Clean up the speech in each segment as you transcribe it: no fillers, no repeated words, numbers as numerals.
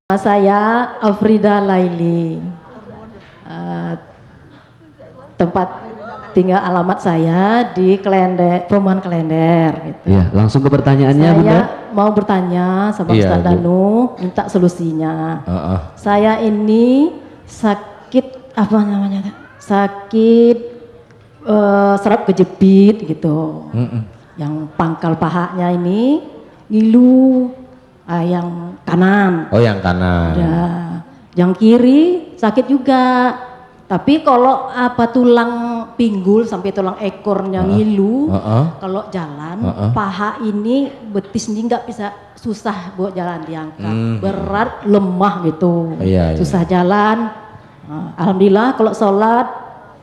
Saya Afrida Laili. Tempat tinggal alamat saya di Klender, Perumahan Klender gitu. Ya, langsung ke pertanyaannya, Saya Bunda. mau bertanya sama Iya, Ustaz Bu. Danu, minta solusinya. Heeh. Saya ini sakit apa namanya? Sakit serap kejepit gitu. Yang pangkal pahanya ini ngilu, yang kanan. Oh, yang kanan. Ya, yang kiri sakit juga. Tapi kalau apa tulang pinggul sampai tulang ekornya ngilu, kalau jalan paha ini betis ini nggak bisa, susah buat jalan diangkat, berat, lemah gitu, Iya, iya. susah jalan. Nah, alhamdulillah kalau sholat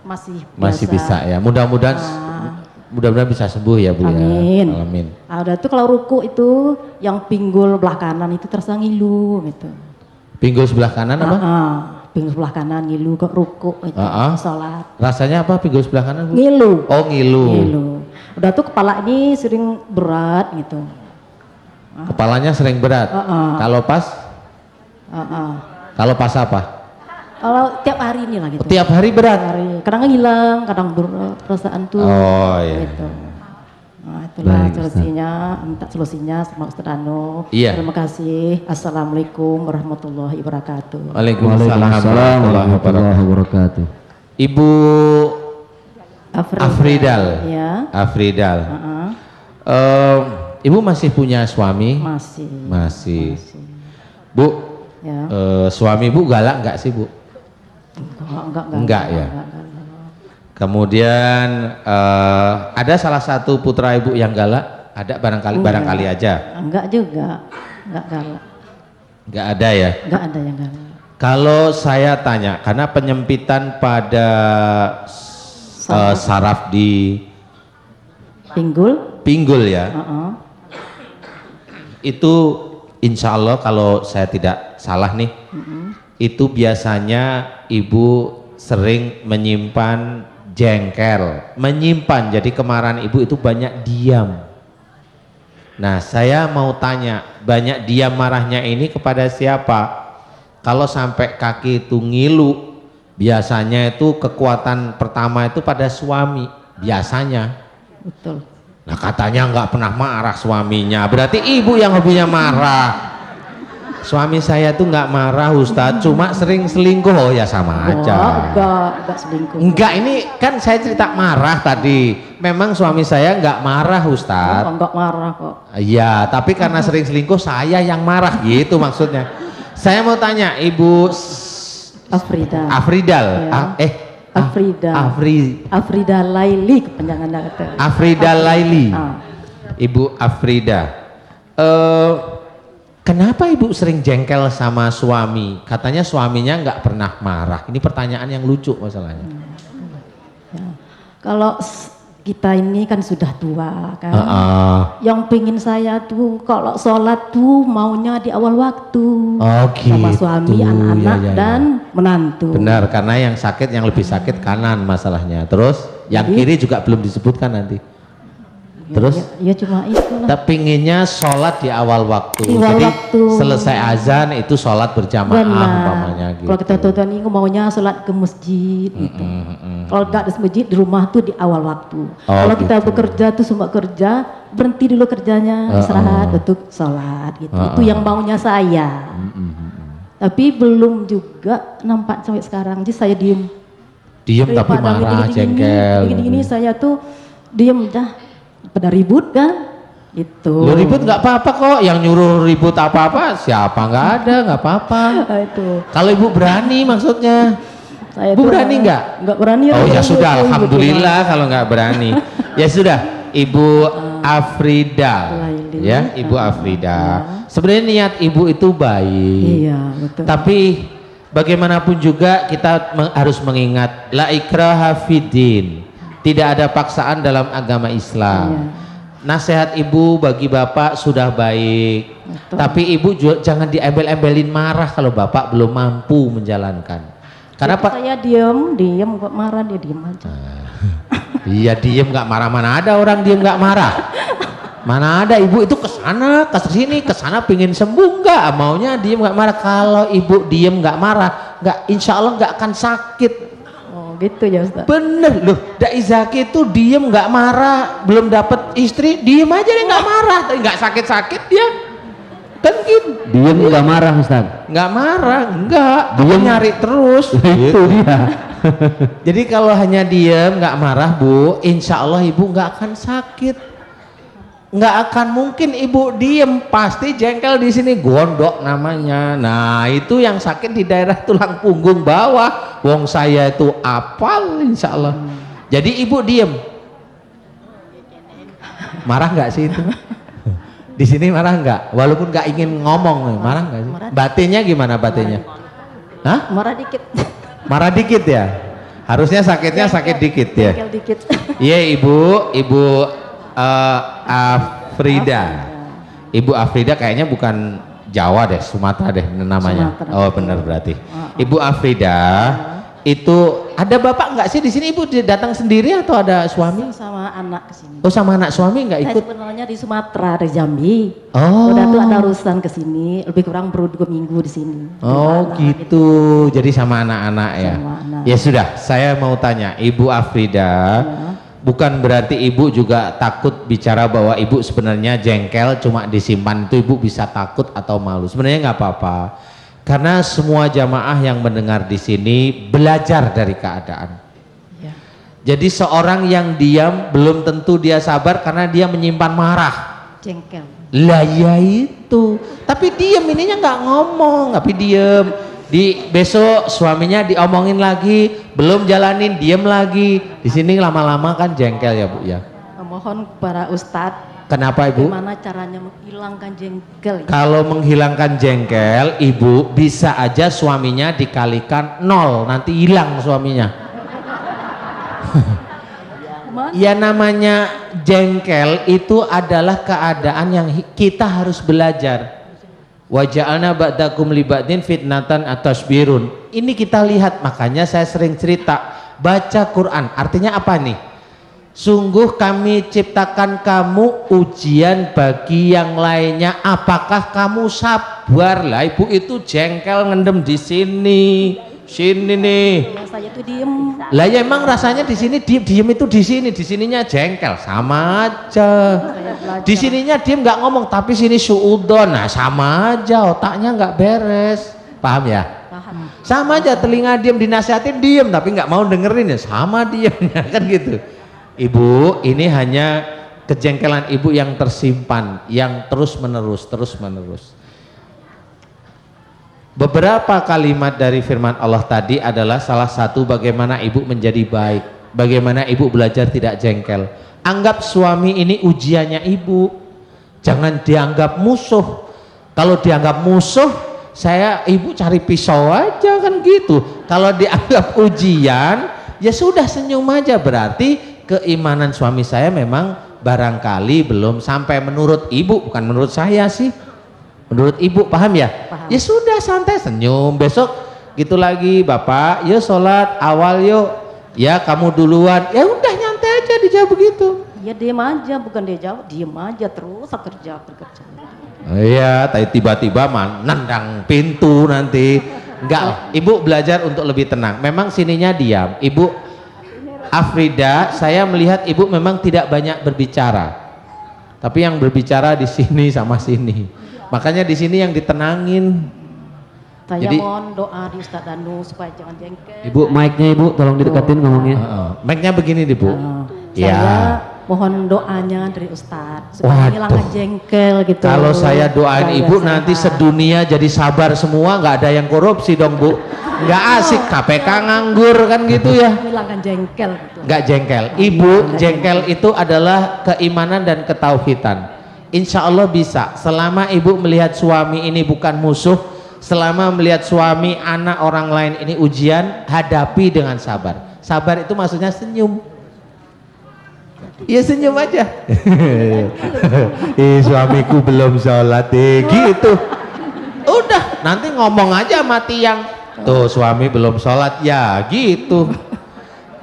masih bisa ya. Mudah-mudahan bisa sembuh ya, Bu. Amin. Ya. Amin. Ada tuh kalau ruku itu yang pinggul belah kanan itu terasa ngilu gitu. Pinggul sebelah kanan apa? Pinggul sebelah kanan ngilu kok ruku itu sholat. Rasanya apa pinggul sebelah kanan, Bu? Ngilu. Oh, ngilu. Udah tuh kepala ini sering berat gitu. Kepalanya sering berat. Kalau pas? Kalau pas apa? Kalau tiap hari ini lah gitu. Tiap hari berat. Hari. Kadang hilang, kadang perasaan tuh. Oh, iya. Gitu. Nah, itulah Baik, solusinya, minta solusinya sama Ustaz Danu. Iya. Terima kasih. Assalamualaikum warahmatullahi wabarakatuh. Waalaikumsalam warahmatullahi wabarakatuh. Ibu Afridal. Ya. Afridal. Ibu masih punya suami? Masih. Bu, Ya. suami Bu galak nggak sih, Bu? Enggak ya. Kemudian ada salah satu putra Ibu yang galak? Ada barangkali aja. Enggak juga. Enggak galak. Enggak ada ya. Enggak ada yang galak. Kalau saya tanya, karena penyempitan pada saraf di pinggul ya, itu insya Allah kalau saya tidak salah nih, itu biasanya ibu sering menyimpan jengkel, jadi kemarahan ibu itu banyak diam. Nah, saya mau tanya, banyak diam marahnya ini kepada siapa? Kalau sampai kaki itu ngilu, biasanya itu kekuatan pertama itu pada suami, biasanya. Betul. Nah, katanya nggak pernah marah suaminya, berarti ibu yang hobinya marah. Suami saya tuh nggak marah, Ustadz, cuma sering selingkuh. Oh ya, sama aja. Enggak selingkuh. Enggak, ini kan saya cerita marah tadi. Memang suami saya nggak marah, Ustadz. Enggak marah kok. Iya, tapi karena sering selingkuh saya yang marah gitu maksudnya. Saya mau tanya, Ibu Afridal. Ya. Afrida Laili kepanjangan kata. Afrida Laili. Ibu Afrida. Kenapa Ibu sering jengkel sama suami? Katanya suaminya nggak pernah marah. Ini pertanyaan yang lucu masalahnya. Ya. Kalau kita ini kan sudah tua kan. Yang pingin saya tuh kalau sholat tuh maunya di awal waktu. Oh, gitu. Sama suami, anak-anak dan menantu. Benar, karena yang lebih sakit kanan masalahnya. Terus yang kiri juga belum disebutkan nanti. Terus? Ya cuma itulah. Tapi pinginnya sholat di awal waktu. Jadi selesai azan itu sholat berjamaah umpamanya gitu. Kalau kita tonton ini maunya sholat ke masjid gitu. Kalau nggak di masjid di rumah tuh di awal waktu. Kalau kita bekerja tuh semua kerja, berhenti dulu kerjanya, istirahat untuk sholat gitu. Itu yang maunya saya. Tapi belum juga nampak sampai sekarang. Jadi saya diem tapi marah, jengkel. Gini saya tuh diem dah. Pada ribut kan itu. Lu ribut nggak apa-apa kok, yang nyuruh ribut apa-apa siapa, nggak ada, nggak apa-apa. Itu kalau Ibu berani maksudnya. Saya Bu berani nggak? Nggak berani. Oh ya sudah, alhamdulillah kalau nggak berani. Ya sudah, Ibu Afrida ya, Ibu Afrida. Sebenarnya niat Ibu itu baik. Iya, betul. Tapi bagaimanapun juga kita harus mengingat la ikraha fiddin. Tidak ada paksaan dalam agama Islam. Nasihat Ibu bagi Bapak sudah baik. Betul. Tapi Ibu juga jangan diembel-embelin marah kalau Bapak belum mampu menjalankan. Karena Pak, saya diem kok marah dia diem aja. Iya, diem nggak marah, mana ada orang diem nggak marah. Mana ada ibu itu kesana kesana pingin sembuh, enggak, maunya diem nggak marah. Kalau ibu diem nggak marah, nggak, insya Allah nggak akan sakit. Oh gitu ya Ustaz. Bener loh, Dai Zaki itu diem nggak marah, belum dapat istri diem aja dia nggak marah, nggak sakit dia kan gitu. Diem nggak marah Ustaz. Nggak marah, enggak, dia Diem. nyari terus. Itu dia. Jadi kalau hanya diem nggak marah Bu, insya Allah ibu nggak akan sakit. Nggak akan mungkin ibu diem, pasti jengkel di sini, gondok namanya. Nah itu yang sakit di daerah tulang punggung bawah. Wong saya itu apal insya Allah. Jadi ibu diem. Marah nggak sih itu? Di sini marah nggak? Walaupun nggak ingin ngomong, marah nggak sih? Batinnya gimana batinnya? Hah? Marah dikit. Marah dikit ya? Harusnya sakitnya sakit dikit ya? Jengkel dikit. Iya ibu Afrida. Ibu Afrida kayaknya bukan Jawa deh, Sumatera deh namanya. Sumatera. Oh benar berarti. Ibu Afrida itu ada bapak nggak sih di sini? Ibu datang sendiri atau ada suami? Sama anak kesini. Oh sama anak suami nggak Saya ikut? sebenarnya di Sumatera, dari Jambi. Oh. Udah tuh ada urusan ke sini, lebih kurang baru 2 minggu di sini. Oh Anak-anak gitu. Jadi sama anak-anak ya. Sama anak. Ya sudah, saya mau tanya, Ibu Afrida. Bukan berarti ibu juga takut bicara bahwa ibu sebenarnya jengkel cuma disimpan itu ibu bisa takut atau malu. Sebenarnya nggak apa-apa. Karena semua jamaah yang mendengar di sini belajar dari keadaan. Ya. Jadi seorang yang diam belum tentu dia sabar karena dia menyimpan marah. Jengkel. Lah ya itu. Tapi diam ininya nggak ngomong, tapi diam. Besok suaminya diomongin lagi, belum jalanin, diem lagi. Di sini lama-lama kan jengkel ya Bu ya. Mohon para ustadz, Kenapa Ibu? bagaimana caranya menghilangkan jengkel? Kalau menghilangkan jengkel, Ibu bisa aja suaminya dikalikan 0, nanti hilang suaminya. Ya namanya jengkel itu adalah keadaan yang kita harus belajar. Wa ja'alna ba'dakum li ba'din fitnatan atasbirun. Ini kita lihat, makanya saya sering cerita baca Quran. Artinya apa nih? Sungguh kami ciptakan kamu ujian bagi yang lainnya. Apakah kamu sabar? Lah ibu itu jengkel ngendem di sini. Sini nih. Ya, saya tuh diem. Lah ya emang rasanya di sini diem itu di sininya jengkel, sama aja. Di sininya diem nggak ngomong, tapi sini suudon, nah sama aja, otaknya nggak beres, paham ya? Paham. Sama aja, telinga diem dinasihatin diem, tapi nggak mau dengerin ya, sama diemnya kan gitu. Ibu, ini hanya kejengkelan ibu yang tersimpan, yang terus menerus. Beberapa kalimat dari firman Allah tadi adalah salah satu bagaimana ibu menjadi baik, bagaimana ibu belajar tidak jengkel. Anggap suami ini ujiannya ibu, jangan dianggap musuh. Kalau dianggap musuh, ibu cari pisau aja kan gitu. Kalau dianggap ujian, ya sudah senyum aja, berarti keimanan suami saya memang barangkali belum sampai menurut ibu, bukan menurut saya sih. Menurut ibu, paham ya? Paham. Ya sudah santai, senyum. Besok gitu lagi, Bapak, yuk sholat awal yuk. Ya kamu duluan. Ya udah nyantai aja dijawab begitu. Ya diem aja, bukan dia jawab, diem aja terus bekerja. Iya, tapi tiba-tiba nendang pintu nanti. Enggak lah, ibu belajar untuk lebih tenang. Memang sininya diam. Ibu Afrida, saya melihat ibu memang tidak banyak berbicara. Tapi yang berbicara di sini sama sini. Makanya di sini yang ditenangin. Saya Jadi, mohon doa di Ustadz Danu supaya jangan jengkel. Ibu mic-nya Ibu tolong didekatin ngomongnya. Mic-nya begini nih Bu. Saya Ya. mohon doanya dari Ustadz supaya Waduh. menghilangkan jengkel gitu. Kalau saya doain Supaya ibu sehat. nanti sedunia jadi sabar semua, nggak ada yang korupsi dong Bu. Nggak asik, KPK nganggur kan gitu ya. Menghilangkan jengkel gitu. Nggak jengkel. Ibu jengkel itu adalah keimanan dan ketauhidan. Insya Allah bisa. Selama ibu melihat suami ini bukan musuh, selama melihat suami anak orang lain ini ujian, hadapi dengan sabar. Sabar itu maksudnya senyum. Ya senyum aja. Suamiku belum sholat gitu. Udah, nanti ngomong aja mati yang tuh suami belum sholat ya gitu.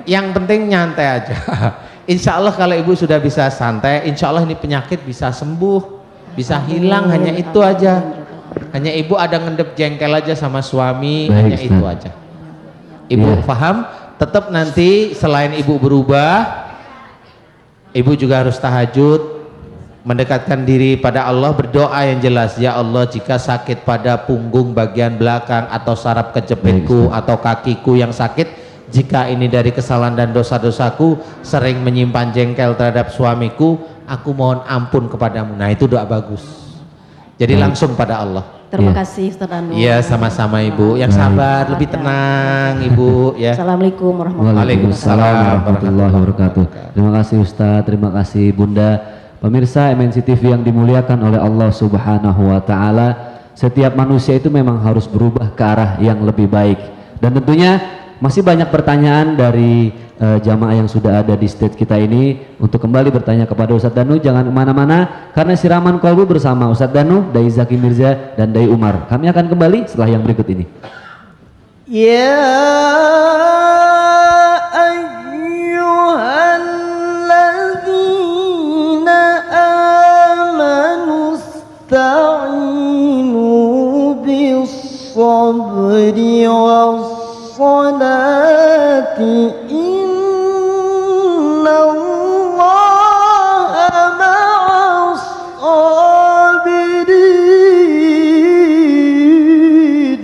Yang penting nyantai aja. insya Allah kalau ibu sudah bisa santai, insya Allah ini penyakit bisa sembuh, bisa hilang, hanya itu aja. Hanya ibu ada ngendep jengkel aja sama suami, Baik, hanya Ustaz. itu aja. Ibu Iya. paham? Tetap nanti selain ibu berubah, ibu juga harus tahajud, mendekatkan diri pada Allah, berdoa yang jelas. Ya Allah, jika sakit pada punggung bagian belakang atau saraf kejepitku atau kakiku yang sakit, jika ini dari kesalahan dan dosa-dosaku, sering menyimpan jengkel terhadap suamiku, aku mohon ampun kepadamu. Nah, itu doa bagus. Jadi langsung pada Allah. Terima Iya. kasih Ustaz Danu. Iya, sama-sama Ibu. Yang sabar, lebih tenang Ibu ya. Assalamualaikum warahmatullahi Waalaikumsalam wabarakatuh. warahmatullahi wabarakatuh. Terima kasih Ustaz, terima kasih Bunda. Pemirsa MNC TV yang dimuliakan oleh Allah Subhanahu wa taala, setiap manusia itu memang harus berubah ke arah yang lebih baik. Dan tentunya masih banyak pertanyaan dari jamaah yang sudah ada di stage kita ini untuk kembali bertanya kepada Ustadz Danu. Jangan kemana-mana karena Siraman Kolbu bersama Ustadz Danu, Dai Zaki Mirza dan Dai Umar. Kami akan kembali setelah yang berikut ini. يا أيها الذين آمنوا استعينوا بالصبر والصلاة إن الله مع الصابرين.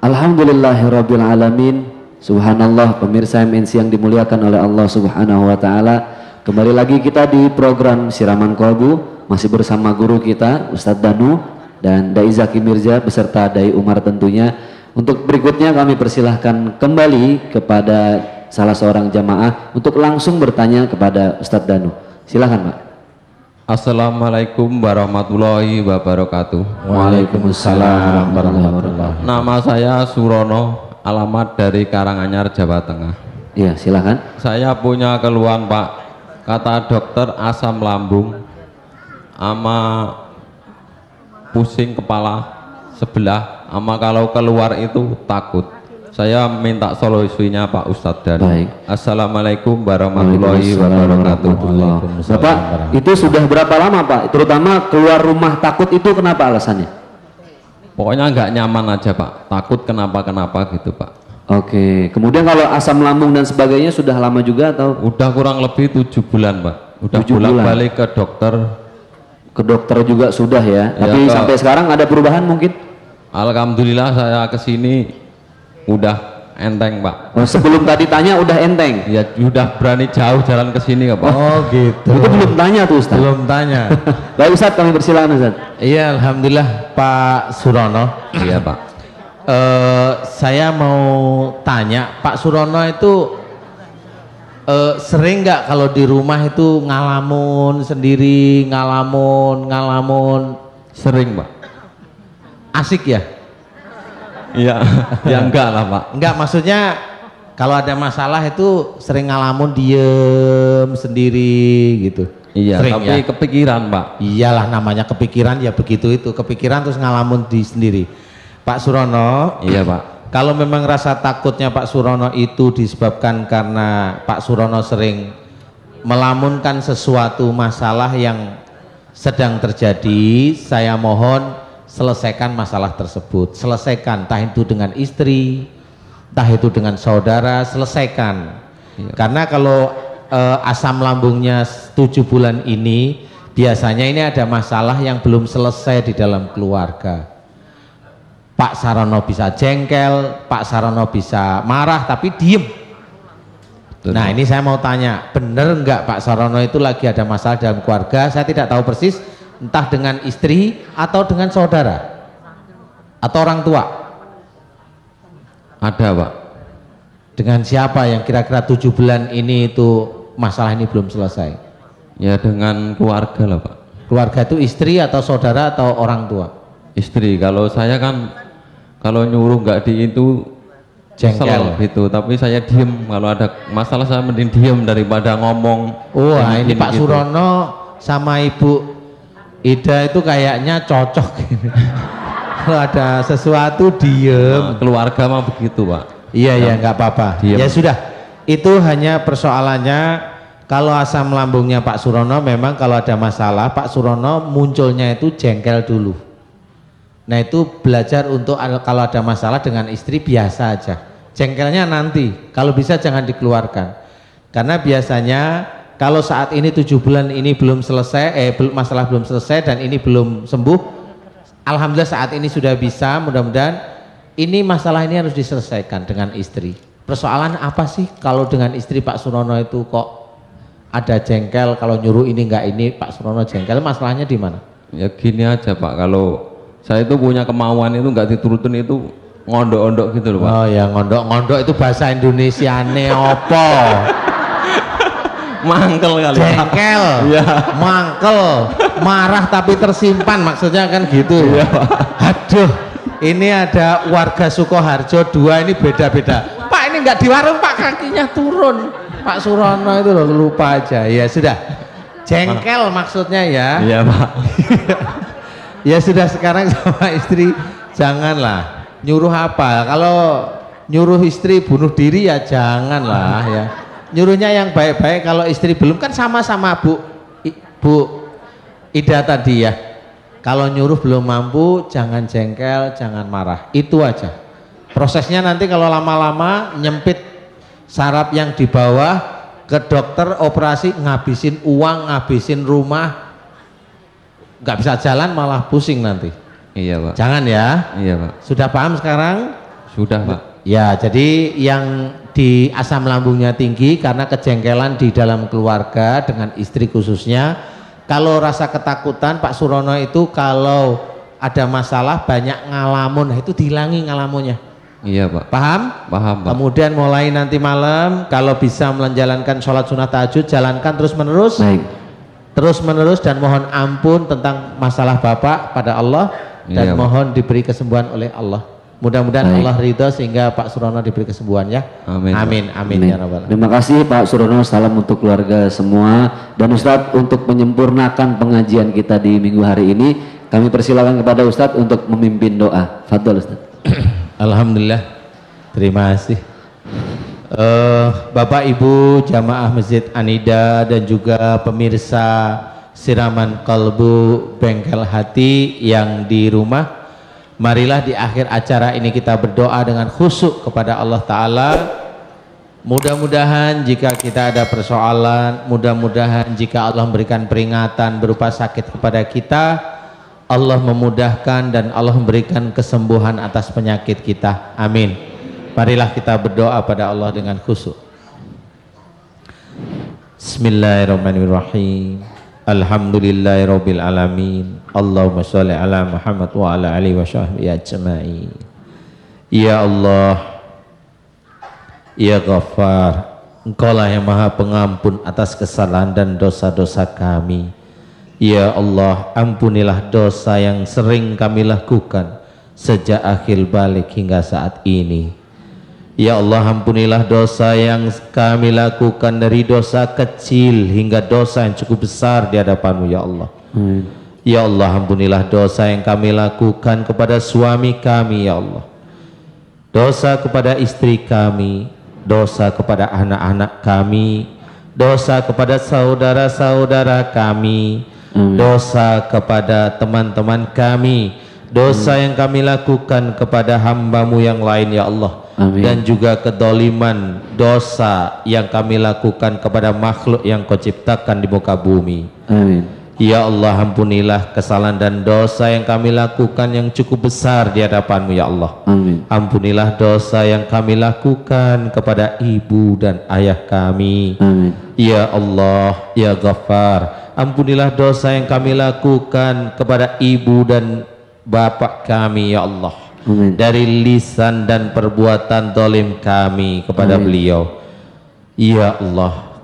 Alhamdulillahirabbil alamin. Subhanallah, pemirsa MNC yang dimuliakan oleh Allah Subhanahu wa taala. Kembali lagi kita di program Siraman Kolbu, masih bersama guru kita Ustadz Danu dan Dai Zaki Mirza beserta Dai Umar tentunya. Untuk berikutnya kami persilahkan kembali kepada salah seorang jamaah untuk langsung bertanya kepada Ustadz Danu. Silakan, Pak. Assalamualaikum warahmatullahi wabarakatuh. Waalaikumsalam warahmatullahi wabarakatuh. Nama saya Surono, alamat dari Karanganyar, Jawa Tengah. Iya, silakan. Saya punya keluhan Pak, kata dokter asam lambung, ama pusing kepala sebelah, ama kalau keluar itu takut. Saya minta solusinya Pak Ustadz Danu. Baik. Assalamualaikum warahmatullahi wabarakatuh. Bapak, itu sudah berapa lama Pak? Terutama keluar rumah takut itu kenapa alasannya? Pokoknya nggak nyaman aja Pak, takut kenapa-kenapa gitu Pak. Oke, kemudian kalau asam lambung dan sebagainya sudah lama juga atau Udah kurang lebih 7 bulan Pak. Udah 7 bulan. bolak-balik ke dokter. ke dokter juga sudah ya? Ya, Tapi ke- sampai sekarang ada perubahan mungkin? Alhamdulillah saya kesini udah enteng Pak. Oh, sebelum tadi tanya udah enteng? Ya udah berani jauh jalan ke sini Pak. Oh gitu. Itu belum tanya tuh Ustaz. Belum tanya. Baik Ustaz, kami persilakan Ustaz. Iya, alhamdulillah Pak Surono. Iya Pak. Saya mau tanya, Pak Surono itu sering nggak kalau di rumah itu ngalamun sendiri, ngalamun? Sering Pak. Asik ya? Iya. Ya enggak lah Pak. Enggak, maksudnya kalau ada masalah itu sering ngalamun diem sendiri gitu. Iya, Sering tapi ya? kepikiran Pak. Iyalah, namanya kepikiran ya begitu itu, kepikiran terus ngalamun di sendiri. Pak Surono, Iya Pak. kalau memang rasa takutnya Pak Surono itu disebabkan karena Pak Surono sering melamunkan sesuatu masalah yang sedang terjadi, saya mohon selesaikan masalah tersebut. Selesaikan, entah itu dengan istri, entah itu dengan saudara, selesaikan. Karena kalau asam lambungnya 7 bulan ini, biasanya ini ada masalah yang belum selesai di dalam keluarga. Pak Sarono bisa jengkel, Pak Sarono bisa marah tapi diem. Nah, ini saya mau tanya, bener nggak Pak Sarono itu lagi ada masalah dalam keluarga? Saya tidak tahu persis, entah dengan istri atau dengan saudara atau orang tua. Ada Pak. Dengan siapa yang kira-kira 7 bulan ini itu masalah ini belum selesai? Ya dengan keluarga lah Pak. Keluarga itu istri atau saudara atau orang tua? Istri. Kalau saya kan kalau nyuruh nggak di itu Jengkel. kesel gitu. Tapi saya diem. Kalau ada masalah saya mending diem daripada ngomong. Wah, ini Pak gitu. Surono sama Ibu Ida itu kayaknya cocok. Kalau ada sesuatu diem. Nah, keluarga mah begitu Pak. Iya ya, nggak apa-apa. Diam. Ya sudah, itu hanya persoalannya Kalau asam lambungnya Pak Surono memang kalau ada masalah Pak Surono munculnya itu jengkel dulu. Nah itu belajar untuk kalau ada masalah dengan istri biasa aja. Jengkelnya nanti, kalau bisa jangan dikeluarkan. Karena biasanya kalau saat ini 7 bulan ini belum selesai, masalah belum selesai dan ini belum sembuh, alhamdulillah saat ini sudah bisa, mudah-mudahan ini masalah ini harus diselesaikan dengan istri. Persoalan apa sih kalau dengan istri Pak Surono itu kok ada jengkel, kalau nyuruh ini enggak ini Pak Surono jengkel, masalahnya di mana? Ya gini aja Pak, kalau saya itu punya kemauan itu nggak diturutin itu ngondok-ondok gitu loh Pak. Oh ya ngondok-ngondok itu bahasa Indonesiane opo? Mangkel kali. Jengkel, Iya. mangkel, marah tapi tersimpan maksudnya kan gitu. Iya, Pak. Aduh, ini ada warga Sukoharjo 2 ini beda-beda. Pak ini nggak di warung Pak, kakinya turun. Pak Surono itu loh lupa aja. Ya sudah, jengkel maksudnya ya. Iya Pak. Ya sudah sekarang sama istri janganlah nyuruh apa. Kalau nyuruh istri bunuh diri ya janganlah ya. Nyuruhnya yang baik-baik, kalau istri belum kan sama-sama Bu Ida tadi ya. Kalau nyuruh belum mampu jangan jengkel, jangan marah. Itu aja. Prosesnya nanti kalau lama-lama nyempit saraf yang di bawah, ke dokter operasi ngabisin uang, ngabisin rumah, nggak bisa jalan malah pusing nanti. Iya Pak. Jangan ya. Iya Pak. Sudah paham sekarang? Sudah Pak. Ya, jadi yang di asam lambungnya tinggi karena kejengkelan di dalam keluarga dengan istri khususnya. Kalau rasa ketakutan Pak Surono itu kalau ada masalah banyak ngalamun, itu dihilangi ngalamunnya. Iya Pak. Paham? Paham Pak. Kemudian mulai nanti malam kalau bisa menjalankan sholat sunnah tahajud, jalankan terus menerus. Baik. Terus menerus dan mohon ampun tentang masalah Bapak pada Allah dan Iya, Pak. mohon diberi kesembuhan oleh Allah. Mudah-mudahan Baik. Allah ridho sehingga Pak Surono diberi kesembuhan ya. Amin, Pak. Amin, amin ya rabbal alamin. Terima kasih Pak Surono, salam untuk keluarga semua. Dan Ustadz untuk menyempurnakan pengajian kita di minggu hari ini, kami persilakan kepada Ustadz untuk memimpin doa. Fadhol Ustadz. Alhamdulillah, terima kasih. Bapak Ibu jamaah Masjid Anida dan juga pemirsa Siraman Kalbu Bengkel Hati yang di rumah, marilah di akhir acara ini kita berdoa dengan khusyuk kepada Allah Ta'ala. Mudah-mudahan jika kita ada persoalan, mudah-mudahan jika Allah memberikan peringatan berupa sakit kepada kita, Allah memudahkan dan Allah memberikan kesembuhan atas penyakit kita. Amin. Marilah kita berdoa pada Allah dengan khusyuk. Bismillahirrahmanirrahim. Alhamdulillahirabbil alamin. Allahumma shalli ala Muhammad wa ala alihi wa sahbihi ajmain. Ya Allah, ya Ghaffar, Engkaulah yang Maha Pengampun atas kesalahan dan dosa-dosa kami. Ya Allah, ampunilah dosa yang sering kami lakukan sejak akhir balik hingga saat ini. Ya Allah, ampunilah dosa yang kami lakukan dari dosa kecil hingga dosa yang cukup besar di hadapan-Mu ya Allah. Ya Allah, ampunilah dosa yang kami lakukan kepada suami kami ya Allah, dosa kepada istri kami, dosa kepada anak-anak kami, dosa kepada saudara-saudara kami, dosa kepada teman-teman kami, dosa yang kami lakukan kepada hamba-Mu yang lain ya Allah. Amin. Dan juga kedoliman dosa yang kami lakukan kepada makhluk yang Kau ciptakan di muka bumi. Amin. Ya Allah, ampunilah kesalahan dan dosa yang kami lakukan yang cukup besar di hadapan-Mu ya Allah. Amin. Ampunilah dosa yang kami lakukan kepada ibu dan ayah kami. Amin. Ya Allah, ya Ghaffar, ampunilah dosa yang kami lakukan kepada ibu dan bapak kami ya Allah. Amin. Dari lisan dan perbuatan zalim kami kepada beliau. Ya Allah,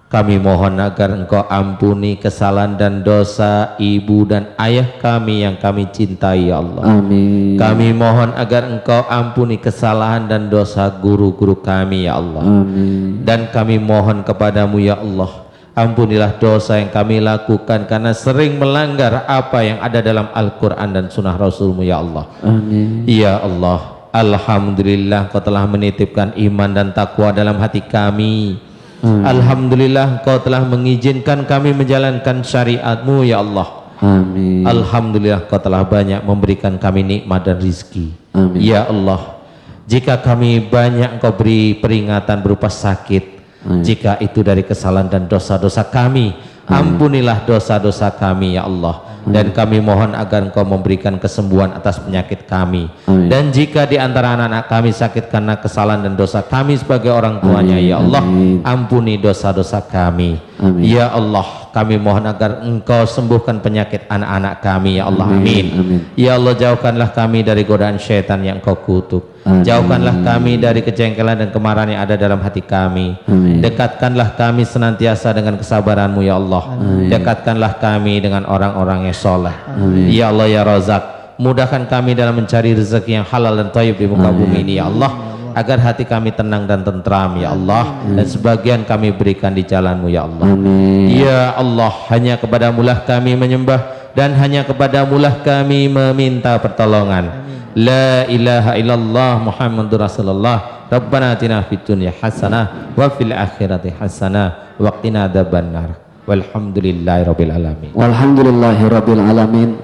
kami mohon agar Engkau ampuni kesalahan dan dosa ibu dan ayah kami yang kami cintai ya Allah. Amin. Kami mohon agar Engkau ampuni kesalahan dan dosa guru-guru kami ya Allah. Amin. Dan kami mohon kepadamu ya Allah, ampunilah dosa yang kami lakukan karena sering melanggar apa yang ada dalam Al-Quran dan Sunnah Rasulmu ya Allah. Amin. Ya Allah, Alhamdulillah Kau telah menitipkan iman dan takwa dalam hati kami. Alhamdulillah Engkau telah mengizinkan kami menjalankan syariat-Mu ya Allah. Amin. Alhamdulillah Engkau telah banyak memberikan kami nikmat dan rizki. Amin. Ya Allah, jika kami banyak Engkau beri peringatan berupa sakit, jika itu dari kesalahan dan dosa-dosa kami, ampunilah dosa-dosa kami ya Allah. Dan kami mohon agar Engkau memberikan kesembuhan atas penyakit kami. Dan jika di antara anak-anak kami sakit karena kesalahan dan dosa kami sebagai orang tuanya ya Allah, ampuni dosa-dosa kami. Ya Allah, kami mohon agar Engkau sembuhkan penyakit anak-anak kami ya Allah. Amin. Ya Allah, jauhkanlah kami dari godaan syaitan yang Engkau kutuk. Jauhkanlah kami dari kejengkelan dan kemarahan yang ada dalam hati kami. Dekatkanlah kami senantiasa dengan kesabaran-Mu ya Allah. Dekatkanlah kami dengan orang-orang yang soleh. Ya Allah ya Razak, mudahkan kami dalam mencari rezeki yang halal dan thayyib di muka bumi ini ya Allah, agar hati kami tenang dan tentram ya Allah, dan sebagian kami berikan di jalan-Mu ya Allah. Ya Allah, hanya kepadamu-lah kami menyembah dan hanya kepadamu-lah kami meminta pertolongan. La ilaha illallah Muhammadur Rasulullah. Rabbana atina fid dunya hasanah wa fil akhirati hasanah wa qina adzabannar. Walhamdulillahirabbil alamin. Walhamdulillahirabbil alamin.